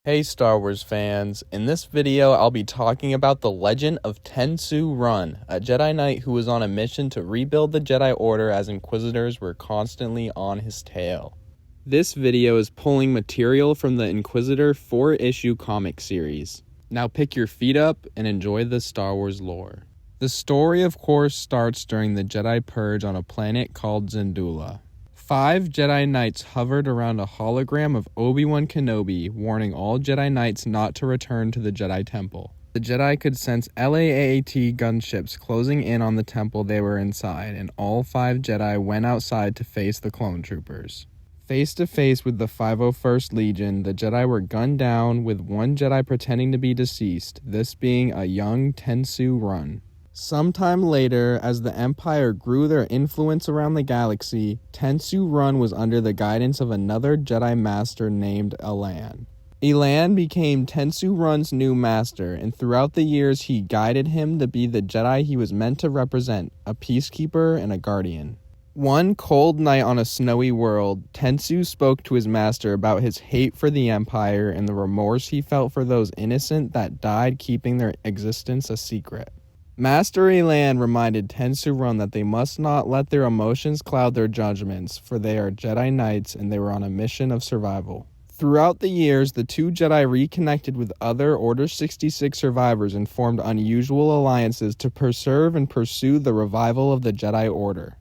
Hey Star Wars fans, in this video I'll be talking about the legend of Tensu Run, a Jedi Knight who was on a mission to rebuild the Jedi Order as Inquisitors were constantly on his tail. This video is pulling material from the Inquisitor 4-issue comic series. Now pick your feet up and enjoy the Star Wars lore. The story of course starts during the Jedi Purge on a planet called Zendula. 5 Jedi Knights hovered around a hologram of Obi-Wan Kenobi, warning all Jedi Knights not to return to the Jedi Temple. The Jedi could sense LAAT gunships closing in on the temple they were inside, and all 5 Jedi went outside to face the clone troopers. Face to face with the 501st Legion, the Jedi were gunned down, with one Jedi pretending to be deceased, this being a young Tensu Run. Sometime later, as the Empire grew their influence around the galaxy, Tensu Run was under the guidance of another Jedi Master named Elan. Elan became Tensu Run's new master, and throughout the years he guided him to be the Jedi he was meant to represent, a peacekeeper and a guardian. One cold night on a snowy world, Tensu spoke to his master about his hate for the Empire and the remorse he felt for those innocent that died keeping their existence a secret. Master Elan reminded Tensu Run that they must not let their emotions cloud their judgments, for they are Jedi Knights and they were on a mission of survival. Throughout the years, the two Jedi reconnected with other Order 66 survivors and formed unusual alliances to preserve and pursue the revival of the Jedi Order.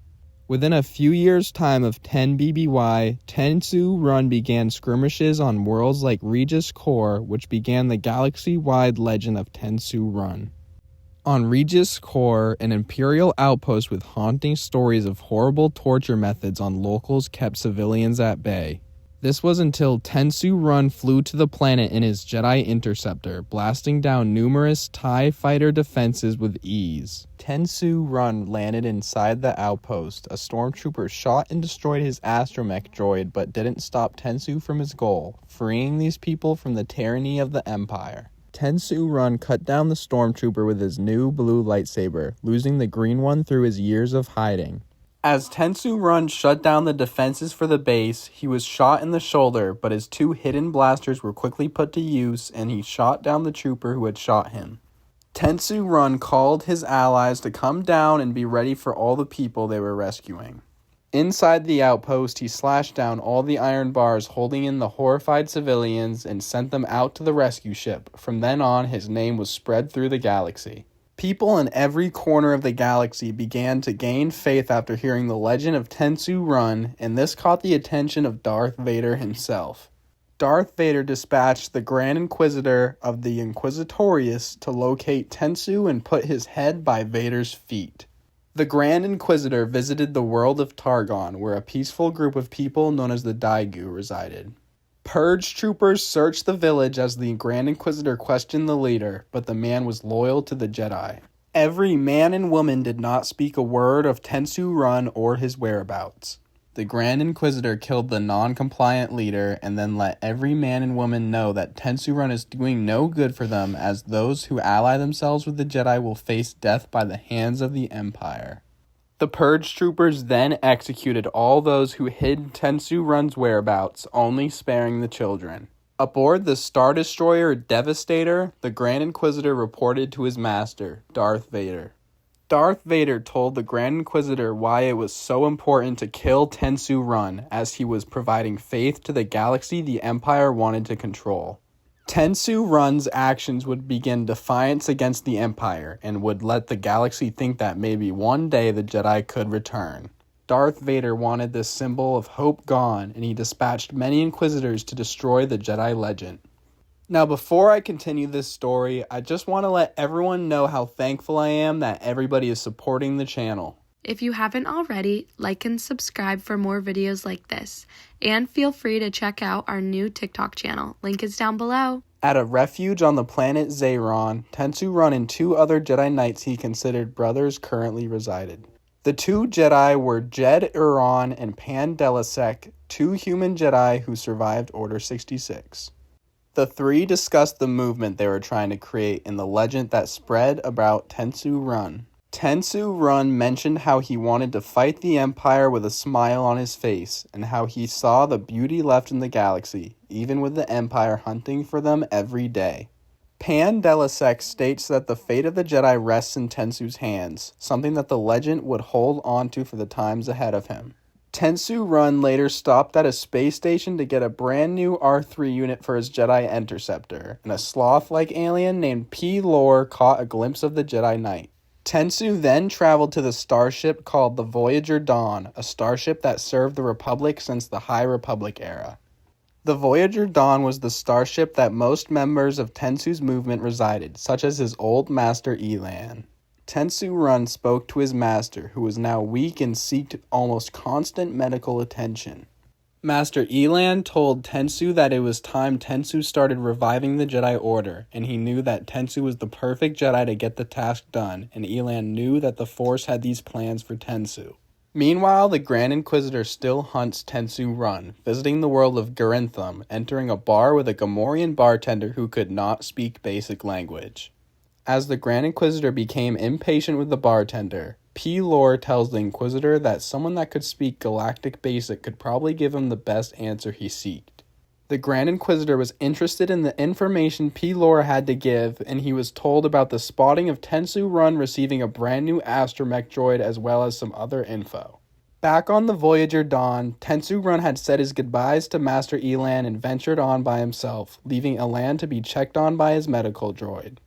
Within a few years' time of 10 BBY, Tensu Run began skirmishes on worlds like Regis Core, which began the galaxy-wide legend of Tensu Run. On Regis Core, an Imperial outpost with haunting stories of horrible torture methods on locals kept civilians at bay. This was until Tensu Run flew to the planet in his Jedi Interceptor, blasting down numerous TIE fighter defenses with ease. Tensu Run landed inside the outpost. A stormtrooper shot and destroyed his astromech droid, but didn't stop Tensu from his goal, freeing these people from the tyranny of the Empire. Tensu Run cut down the stormtrooper with his new blue lightsaber, losing the green one through his years of hiding. As Tensu Run shut down the defenses for the base, he was shot in the shoulder, but his 2 hidden blasters were quickly put to use, and he shot down the trooper who had shot him. Tensu Run called his allies to come down and be ready for all the people they were rescuing. Inside the outpost, he slashed down all the iron bars holding in the horrified civilians and sent them out to the rescue ship. From then on, his name was spread through the galaxy. People in every corner of the galaxy began to gain faith after hearing the legend of Tensu Run, and this caught the attention of Darth Vader himself. Darth Vader dispatched the Grand Inquisitor of the Inquisitorius to locate Tensu and put his head by Vader's feet. The Grand Inquisitor visited the world of Targon, where a peaceful group of people known as the Daegu resided. Purge troopers searched the village as the Grand Inquisitor questioned the leader, but the man was loyal to the Jedi. Every man and woman did not speak a word of Tensu Run or his whereabouts. The Grand Inquisitor killed the non-compliant leader and then let every man and woman know that Tensu Run is doing no good for them, as those who ally themselves with the Jedi will face death by the hands of the Empire. The Purge troopers then executed all those who hid Tensu Run's whereabouts, only sparing the children. Aboard the Star Destroyer Devastator, the Grand Inquisitor reported to his master, Darth Vader. Darth Vader told the Grand Inquisitor why it was so important to kill Tensu Run, as he was providing faith to the galaxy the Empire wanted to control. Tensu Run's actions would begin defiance against the Empire, and would let the galaxy think that maybe one day the Jedi could return. Darth Vader wanted this symbol of hope gone, and he dispatched many Inquisitors to destroy the Jedi legend. Now, before I continue this story, I just want to let everyone know how thankful I am that everybody is supporting the channel. If you haven't already, like and subscribe for more videos like this. And feel free to check out our new TikTok channel. Link is down below. At a refuge on the planet Zayron, Tensu Run and 2 other Jedi Knights he considered brothers currently resided. The 2 Jedi were Jed Uron and Pan Delasek, 2 human Jedi who survived Order 66. The 3 discussed the movement they were trying to create and the legend that spread about Tensu Run. Tensu Run mentioned how he wanted to fight the Empire with a smile on his face, and how he saw the beauty left in the galaxy, even with the Empire hunting for them every day. Pan Delisek states that the fate of the Jedi rests in Tensu's hands, something that the legend would hold onto for the times ahead of him. Tensu Run later stopped at a space station to get a brand new R3 unit for his Jedi Interceptor, and a sloth-like alien named P. Lore caught a glimpse of the Jedi Knight. Tensu then traveled to the starship called the Voyager Dawn, a starship that served the Republic since the High Republic era. The Voyager Dawn was the starship that most members of Tensu's movement resided, such as his old master Elan. Tensu Run spoke to his master, who was now weak and seeked almost constant medical attention. Master Elan told Tensu that it was time Tensu started reviving the Jedi Order, and he knew that Tensu was the perfect Jedi to get the task done, and Elan knew that the Force had these plans for Tensu. Meanwhile, the Grand Inquisitor still hunts Tensu Run, visiting the world of Garintham, entering a bar with a Gamorrean bartender who could not speak basic language. As the Grand Inquisitor became impatient with the bartender, P. Lore tells the Inquisitor that someone that could speak Galactic Basic could probably give him the best answer he seeked. The Grand Inquisitor was interested in the information P. Lore had to give, and he was told about the spotting of Tensu Run receiving a brand new astromech droid as well as some other info. Back on the Voyager Dawn, Tensu Run had said his goodbyes to Master Elan and ventured on by himself, leaving Elan to be checked on by his medical droid.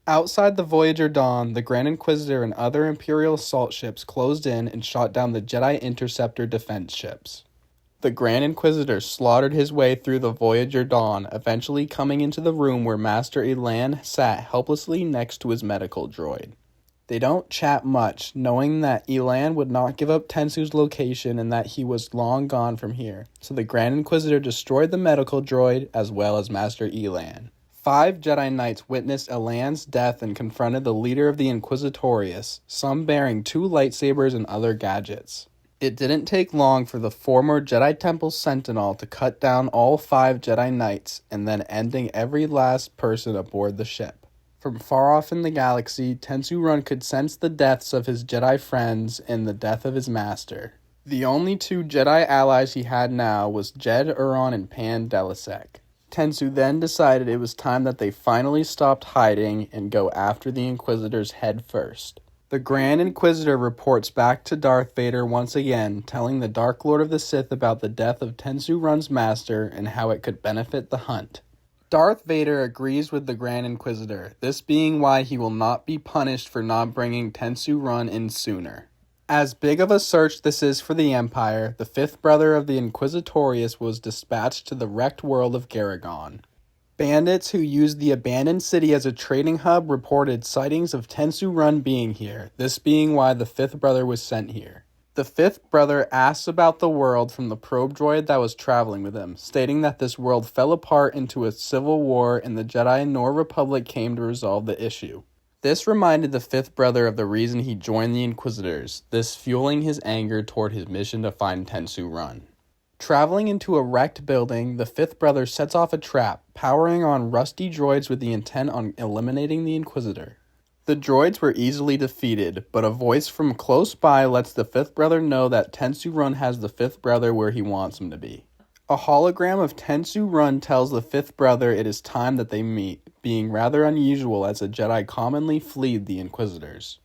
Outside the Voyager Dawn, the Grand Inquisitor and other Imperial assault ships closed in and shot down the Jedi Interceptor defense ships. The Grand Inquisitor slaughtered his way through the Voyager Dawn, eventually coming into the room where Master Elan sat helplessly next to his medical droid. They don't chat much, knowing that Elan would not give up Tensu's location and that he was long gone from here, so the Grand Inquisitor destroyed the medical droid as well as Master Elan. 5 Jedi Knights witnessed Elan's death and confronted the leader of the Inquisitorius, some bearing 2 lightsabers and other gadgets. It didn't take long for the former Jedi Temple Sentinel to cut down all 5 Jedi Knights, and then ending every last person aboard the ship. From far off in the galaxy, Tensu Run could sense the deaths of his Jedi friends and the death of his master. The only 2 Jedi allies he had now was Jed Uron and Pan Delisek. Tensu then decided it was time that they finally stopped hiding and go after the Inquisitors head first. The Grand Inquisitor reports back to Darth Vader once again, telling the Dark Lord of the Sith about the death of Tensu Run's master and how it could benefit the hunt. Darth Vader agrees with the Grand Inquisitor, this being why he will not be punished for not bringing Tensu Run in sooner. As big of a search this is for the Empire, the 5th brother of the Inquisitorius was dispatched to the wrecked world of Garrigon. Bandits who used the abandoned city as a trading hub reported sightings of Tensu Run being here, this being why the 5th brother was sent here. The 5th brother asks about the world from the probe droid that was traveling with him, stating that this world fell apart into a civil war and the Jedi nor Republic came to resolve the issue. This reminded the 5th brother of the reason he joined the Inquisitors, this fueling his anger toward his mission to find Tensu Run. Traveling into a wrecked building, the 5th brother sets off a trap, powering on rusty droids with the intent on eliminating the Inquisitor. The droids were easily defeated, but a voice from close by lets the 5th brother know that Tensu Run has the 5th brother where he wants him to be. A hologram of Tensu Run tells the 5th brother it is time that they meet, being rather unusual as a Jedi commonly fleed the Inquisitors.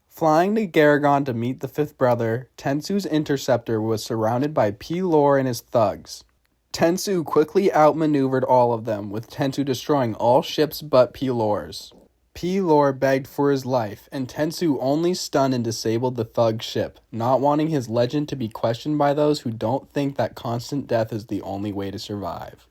Flying to Garrigon to meet the 5th brother, Tensu's interceptor was surrounded by P. Lore and his thugs. Tensu quickly outmaneuvered all of them, with Tensu destroying all ships but P. Lore's. P. Lore begged for his life, and Tensu only stunned and disabled the thug ship, not wanting his legend to be questioned by those who don't think that constant death is the only way to survive.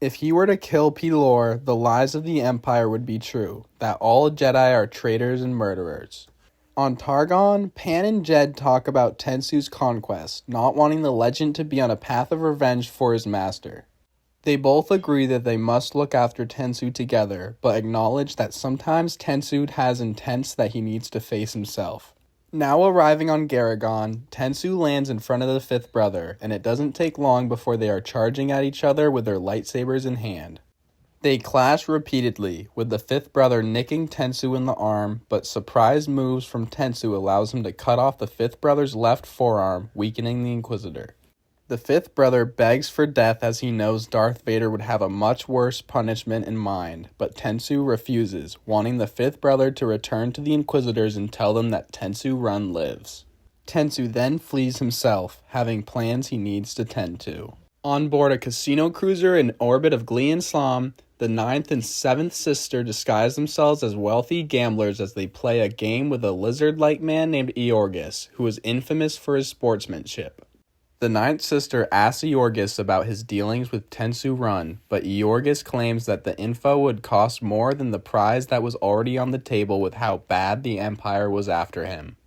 If he were to kill P. Lore, the lies of the Empire would be true, that all Jedi are traitors and murderers. On Targon, Pan and Jed talk about Tensu's conquest, not wanting the legend to be on a path of revenge for his master. They both agree that they must look after Tensu together, but acknowledge that sometimes Tensu has intents that he needs to face himself. Now arriving on Garrigon, Tensu lands in front of the 5th brother, and it doesn't take long before they are charging at each other with their lightsabers in hand. They clash repeatedly, with the fifth brother nicking Tensu in the arm, but surprise moves from Tensu allows him to cut off the fifth brother's left forearm, weakening the Inquisitor. The fifth brother begs for death as he knows Darth Vader would have a much worse punishment in mind, but Tensu refuses, wanting the fifth brother to return to the Inquisitors and tell them that Tensu Run lives. Tensu then flees himself, having plans he needs to tend to. On board a casino cruiser in orbit of Glee and Slom, the ninth and seventh sister disguise themselves as wealthy gamblers as they play a game with a lizard-like man named Eorgus, who is infamous for his sportsmanship. The ninth sister asks Eorgus about his dealings with Tensu Run, but Eorgus claims that the info would cost more than the prize that was already on the table with how bad the Empire was after him.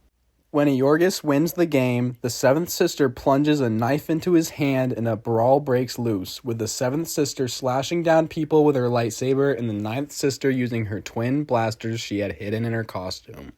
When Eorgus wins the game, the seventh sister plunges a knife into his hand and a brawl breaks loose, with the seventh sister slashing down people with her lightsaber and the ninth sister using her twin blasters she had hidden in her costume.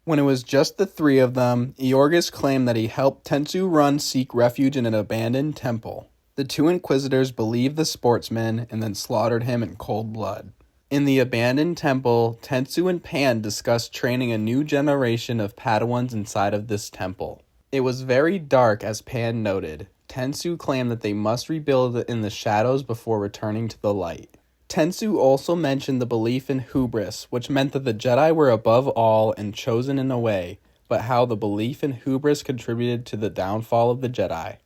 When it was just the three of them, Eorgus claimed that he helped Tensu Run seek refuge in an abandoned temple. The two Inquisitors believed the sportsman and then slaughtered him in cold blood. In the abandoned temple, Tensu and Pan discussed training a new generation of Padawans inside of this temple. It was very dark, as Pan noted. Tensu claimed that they must rebuild in the shadows before returning to the light. Tensu also mentioned the belief in hubris, which meant that the Jedi were above all and chosen in a way, but how the belief in hubris contributed to the downfall of the Jedi.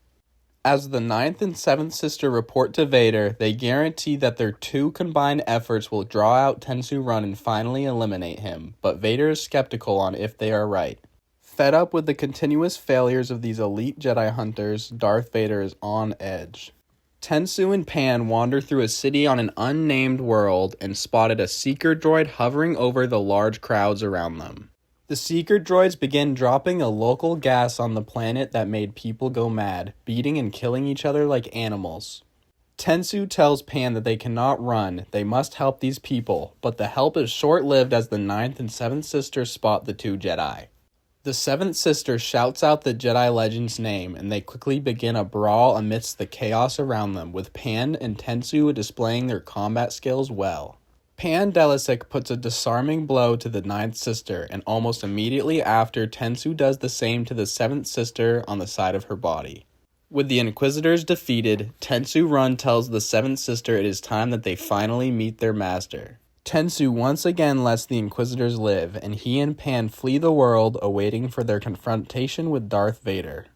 As the ninth and seventh sister report to Vader, they guarantee that their two combined efforts will draw out Tensu Run and finally eliminate him, but Vader is skeptical on if they are right. Fed up with the continuous failures of these elite Jedi hunters, Darth Vader is on edge. Tensu and Pan wander through a city on an unnamed world and spotted a seeker droid hovering over the large crowds around them. The seeker droids begin dropping a local gas on the planet that made people go mad, beating and killing each other like animals. Tensu tells Pan that they cannot run, they must help these people, but the help is short-lived as the ninth and seventh sisters spot the two Jedi. The seventh sister shouts out the Jedi legend's name, and they quickly begin a brawl amidst the chaos around them, with Pan and Tensu displaying their combat skills well. Pan puts a disarming blow to the ninth sister, and almost immediately after, Tensu does the same to the seventh sister on the side of her body. With the Inquisitors defeated, Tensu Run tells the seventh sister it is time that they finally meet their master. Tensu once again lets the Inquisitors live, and he and Pan flee the world, awaiting for their confrontation with Darth Vader.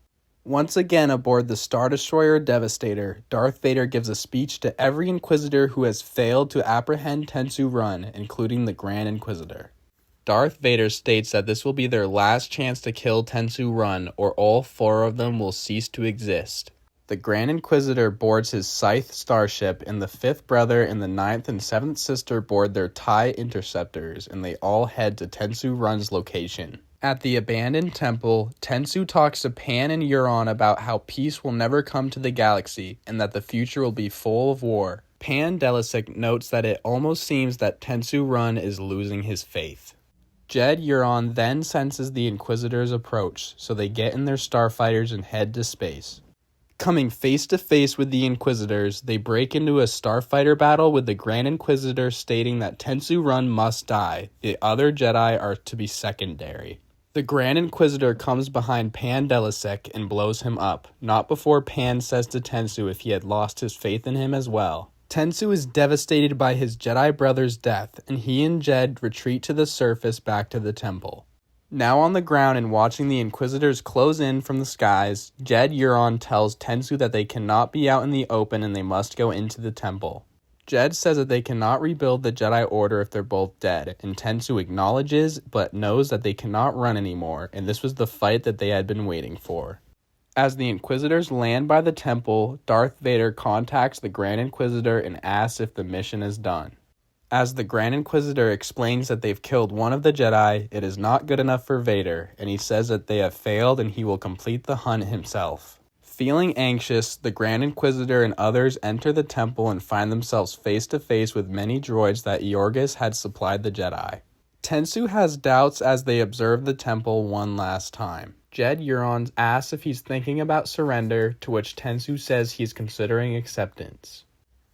Once again aboard the Star Destroyer Devastator, Darth Vader gives a speech to every Inquisitor who has failed to apprehend Tensu Run, including the Grand Inquisitor. Darth Vader states that this will be their last chance to kill Tensu Run, or all four of them will cease to exist. The Grand Inquisitor boards his Scythe starship, and the fifth brother and the ninth and seventh sister board their TIE interceptors, and they all head to Tensu Run's location. At the abandoned temple, Tensu talks to Pan and Euron about how peace will never come to the galaxy, and that the future will be full of war. Pan notes that it almost seems that Tensu Run is losing his faith. Jed Euron then senses the Inquisitors approach, so they get in their starfighters and head to space. Coming face to face with the Inquisitors, they break into a starfighter battle with the Grand Inquisitor stating that Tensu Run must die. The other Jedi are to be secondary. The Grand Inquisitor comes behind Pan and blows him up, not before Pan says to Tensu if he had lost his faith in him as well. Tensu is devastated by his Jedi brother's death, and he and Jed retreat to the surface back to the temple. Now on the ground and watching the Inquisitors close in from the skies, Jed Euron tells Tensu that they cannot be out in the open and they must go into the temple. Jed says that they cannot rebuild the Jedi Order if they're both dead, and Tensu acknowledges but knows that they cannot run anymore, and this was the fight that they had been waiting for. As the Inquisitors land by the temple, Darth Vader contacts the Grand Inquisitor and asks if the mission is done. As the Grand Inquisitor explains that they've killed one of the Jedi, it is not good enough for Vader, and he says that they have failed and he will complete the hunt himself. Feeling anxious, the Grand Inquisitor and others enter the temple and find themselves face to face with many droids that Eorgus had supplied the Jedi. Tensu has doubts as they observe the temple one last time. Jed Euron asks if he's thinking about surrender, to which Tensu says he's considering acceptance.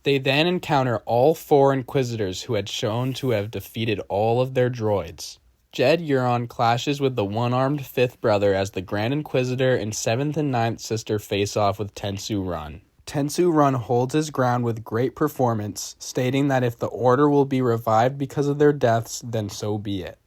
They then encounter all 4 Inquisitors who had shown to have defeated all of their droids. Jed Euron clashes with the one-armed 5th brother as the Grand Inquisitor and 7th and 9th sister face off with Tensu Run. Tensu Run holds his ground with great performance, stating that if the Order will be revived because of their deaths, then so be it.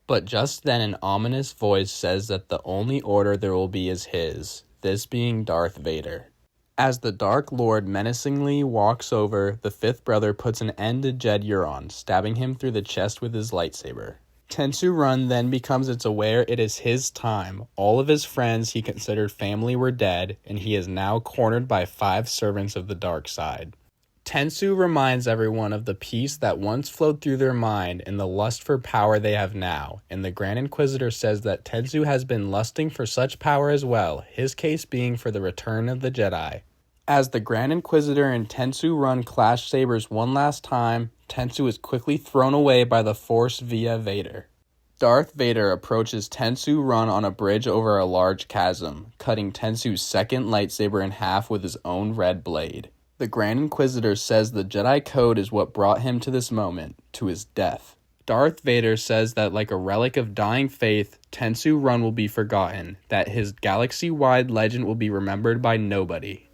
But just then an ominous voice says that the only Order there will be is his, this being Darth Vader. As the Dark Lord menacingly walks over, the 5th brother puts an end to Jed Euron, stabbing him through the chest with his lightsaber. Tensu Run then becomes aware it is his time. All of his friends he considered family were dead, and he is now cornered by 5 servants of the dark side. Tensu reminds everyone of the peace that once flowed through their mind and the lust for power they have now, and the Grand Inquisitor says that Tensu has been lusting for such power as well, his case being for the return of the Jedi. As the Grand Inquisitor and Tensu Run clash sabers one last time, Tensu is quickly thrown away by the Force via Vader. Darth Vader approaches Tensu Run on a bridge over a large chasm, cutting Tensu's 2nd lightsaber in half with his own red blade. The Grand Inquisitor says the Jedi Code is what brought him to this moment, to his death. Darth Vader says that like a relic of dying faith, Tensu Run will be forgotten, that his galaxy-wide legend will be remembered by nobody.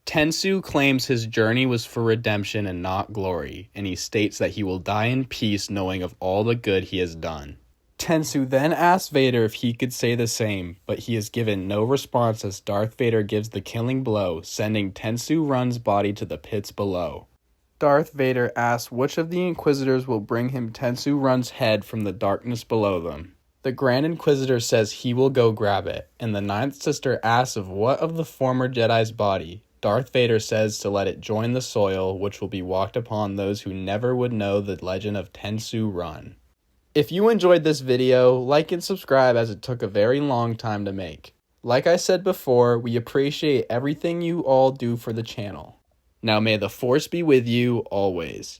Tensu claims his journey was for redemption and not glory, and he states that he will die in peace knowing of all the good he has done. Tensu then asks Vader if he could say the same, but he is given no response as Darth Vader gives the killing blow, sending Tensu Run's body to the pits below. Darth Vader asks which of the Inquisitors will bring him Tensu Run's head from the darkness below them. The Grand Inquisitor says he will go grab it, and the 9th sister asks of what of the former Jedi's body. Darth Vader says to let it join the soil, which will be walked upon those who never would know the legend of Tensu Run. If you enjoyed this video, like and subscribe as it took a very long time to make. Like I said before, we appreciate everything you all do for the channel. Now may the Force be with you always.